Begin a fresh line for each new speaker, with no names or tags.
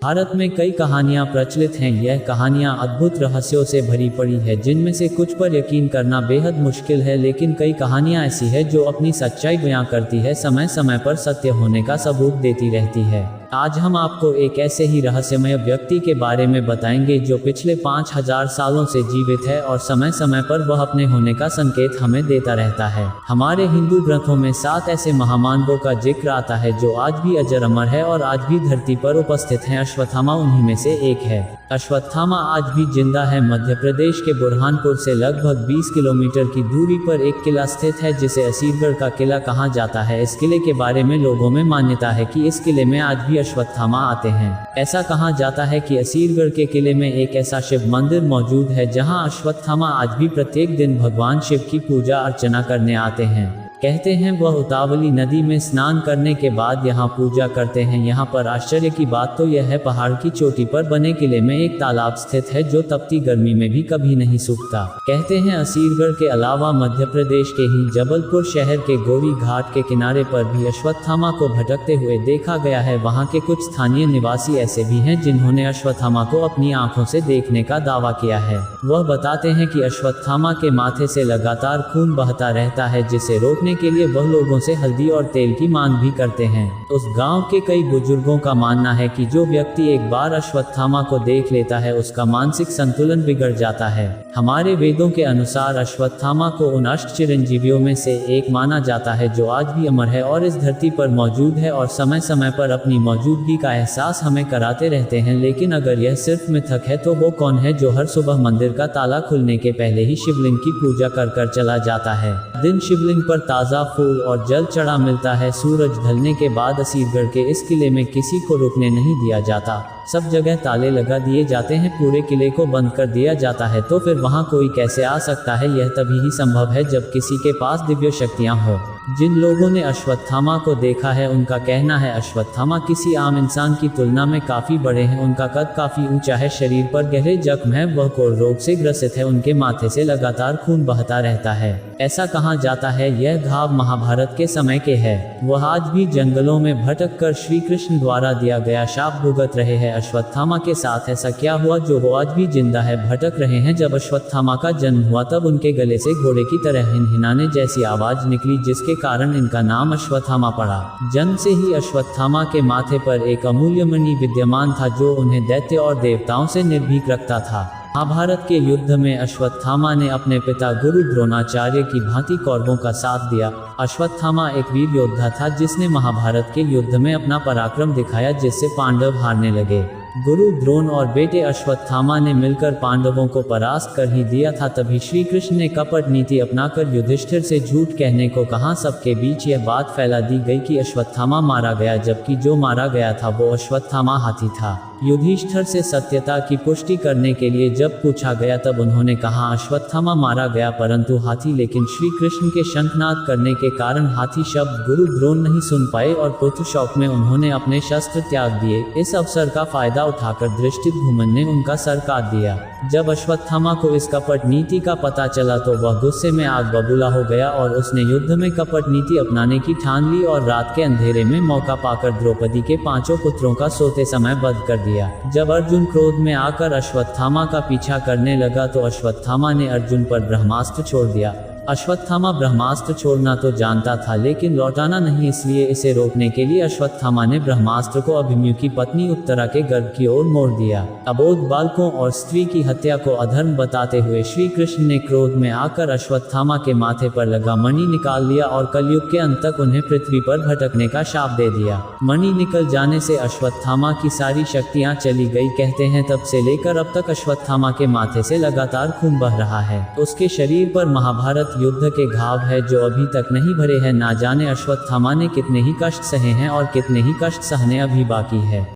भारत में कई कहानियां प्रचलित हैं। यह कहानियां अद्भुत रहस्यों से भरी पड़ी है, जिनमें से कुछ पर यकीन करना बेहद मुश्किल है, लेकिन कई कहानियां ऐसी है जो अपनी सच्चाई बयां करती है, समय समय पर सत्य होने का सबूत देती रहती है। आज हम आपको एक ऐसे ही रहस्यमय व्यक्ति के बारे में बताएंगे जो पिछले 5000 सालों से जीवित है और समय समय पर वह अपने होने का संकेत हमें देता रहता है। हमारे हिंदू ग्रंथों में 7 ऐसे महामानवों का जिक्र आता है जो आज भी अजर अमर है और आज भी धरती पर उपस्थित हैं। अश्वत्थामा उन्हीं में से एक है। अश्वत्थामा आज भी जिंदा है। मध्य प्रदेश के बुरहानपुर से लगभग 20 किलोमीटर की दूरी पर एक किला स्थित है जिसे असीरगढ़ का किला कहा जाता है। इस किले के बारे में लोगों में मान्यता है कि इस किले में आज भी अश्वत्थामा आते हैं। ऐसा कहा जाता है कि असीरगढ़ के किले में एक ऐसा शिव मंदिर मौजूद है जहां अश्वत्थामा आज भी प्रत्येक दिन भगवान शिव की पूजा अर्चना करने आते हैं। कहते हैं वह उतावली नदी में स्नान करने के बाद यहाँ पूजा करते हैं। यहाँ पर आश्चर्य की बात तो यह है, पहाड़ की चोटी पर बने किले में एक तालाब स्थित है जो तपती गर्मी में भी कभी नहीं सूखता। कहते हैं असीरगढ़ के अलावा मध्य प्रदेश के ही जबलपुर शहर के गोरी घाट के किनारे पर भी अश्वत्थामा को भटकते हुए देखा गया है। वहाँ के कुछ स्थानीय निवासी ऐसे भी हैं जिन्होंने अश्वत्थामा को अपनी आंखों से देखने का दावा किया है। वह बताते हैं कि अश्वत्थामा के माथे से लगातार खून बहता रहता है, जिसे रोकने के लिए वह लोगों से हल्दी और तेल की मांग भी करते हैं। उस गांव के कई बुजुर्गों का मानना है कि जो व्यक्ति एक बार अश्वत्थामा को देख लेता है उसका मानसिक संतुलन बिगड़ जाता है। हमारे वेदों के अनुसार अश्वत्थामा को उन अष्ट चिरंजीवियों में से एक माना जाता है जो आज भी अमर है और इस धरती पर मौजूद है और समय समय पर अपनी मौजूदगी का एहसास हमें कराते रहते हैं। लेकिन अगर यह सिर्फ मिथक है तो वो कौन है जो हर सुबह मंदिर का ताला खुलने के पहले ही शिवलिंग की पूजा कर चला जाता है? दिन शिवलिंग पर ताज़ा फूल और जल चढ़ा मिलता है। सूरज ढलने के बाद असीरगढ़ के इस किले में किसी को रुकने नहीं दिया जाता। सब जगह ताले लगा दिए जाते हैं, पूरे किले को बंद कर दिया जाता है। तो फिर वहां कोई कैसे आ सकता है? यह तभी ही संभव है जब किसी के पास दिव्य शक्तियां हो। जिन लोगों ने अश्वत्थामा को देखा है उनका कहना है अश्वत्थामा किसी आम इंसान की तुलना में काफी बड़े हैं। उनका कद काफी ऊंचा है, शरीर पर गहरे जख्म है, वह कोढ़ रोग से ग्रसित है, उनके माथे से लगातार खून बहता रहता है। ऐसा कहा जाता है यह घाव महाभारत के समय के है। वह आज भी जंगलों में भटक कर श्री कृष्ण द्वारा दिया गया शाप भुगत रहे हैं। अश्वत्थामा के साथ ऐसा क्या हुआ जो वो आज भी जिंदा है, भटक रहे हैं? जब अश्वत्थामा का जन्म हुआ तब उनके गले से घोड़े की तरह हिनहिनाने जैसी आवाज निकली, जिसके कारण इनका नाम अश्वत्थामा पड़ा। जन्म से ही अश्वत्थामा के माथे पर एक अमूल्य मणि विद्यमान था जो उन्हें दैत्य और देवताओं से निर्भीक रखता था। महाभारत के युद्ध में अश्वत्थामा ने अपने पिता गुरु द्रोणाचार्य की भांति कौरवों का साथ दिया। अश्वत्थामा एक वीर योद्धा था जिसने महाभारत के युद्ध में अपना पराक्रम दिखाया, जिससे पांडव हारने लगे। गुरु द्रोण और बेटे अश्वत्थामा ने मिलकर पांडवों को परास्त कर ही दिया था। तभी श्री कृष्ण ने कपट नीति अपनाकर युधिष्ठिर से झूठ कहने को कहा। सबके बीच यह बात फैला दी गई कि अश्वत्थामा मारा गया, जबकि जो मारा गया था वो अश्वत्थामा हाथी था। युधिष्ठिर से सत्यता की पुष्टि करने के लिए जब पूछा गया तब उन्होंने कहा अश्वत्थामा मारा गया परंतु हाथी। लेकिन श्री कृष्ण के शंखनाद करने के कारण हाथी शब्द गुरु द्रोण नहीं सुन पाए और पुत्र शौक में उन्होंने अपने शस्त्र त्याग दिए। इस अवसर का फायदा उठाकर धृष्टद्युम्न ने उनका सर काट दिया। जब अश्वत्थामा को इस कपट नीति का पता चला तो वह गुस्से में आग बबूला हो गया और उसने युद्ध में कपट नीति अपनाने की ठान ली और रात के अंधेरे में मौका पाकर द्रौपदी के 5 पुत्रों का सोते समय वध कर दिया। जब अर्जुन क्रोध में आकर अश्वत्थामा का पीछा करने लगा तो अश्वत्थामा ने अर्जुन पर ब्रह्मास्त्र छोड़ दिया। अश्वत्थामा ब्रह्मास्त्र छोड़ना तो जानता था लेकिन लौटाना नहीं, इसलिए इसे रोकने के लिए अश्वत्थामा ने ब्रह्मास्त्र को अभिमन्यु की पत्नी उत्तरा के गर्भ की ओर मोड़ दिया। अबोध बालकों और स्त्री की हत्या को अधर्म बताते हुए श्री कृष्ण ने क्रोध में आकर अश्वत्थामा के माथे पर लगा मणि निकाल लिया और कलयुग के अंत तक उन्हें पृथ्वी पर भटकने का शाप दे दिया। मणि निकल जाने से अश्वत्थामा की सारी शक्तियां चली गई। कहते हैं तब से लेकर अब तक अश्वत्थामा के माथे से लगातार खून बह रहा है। उसके शरीर पर महाभारत युद्ध के घाव है जो अभी तक नहीं भरे हैं। ना जाने अश्वत्थामा ने कितने ही कष्ट सहे हैं और कितने ही कष्ट सहने अभी बाकी है।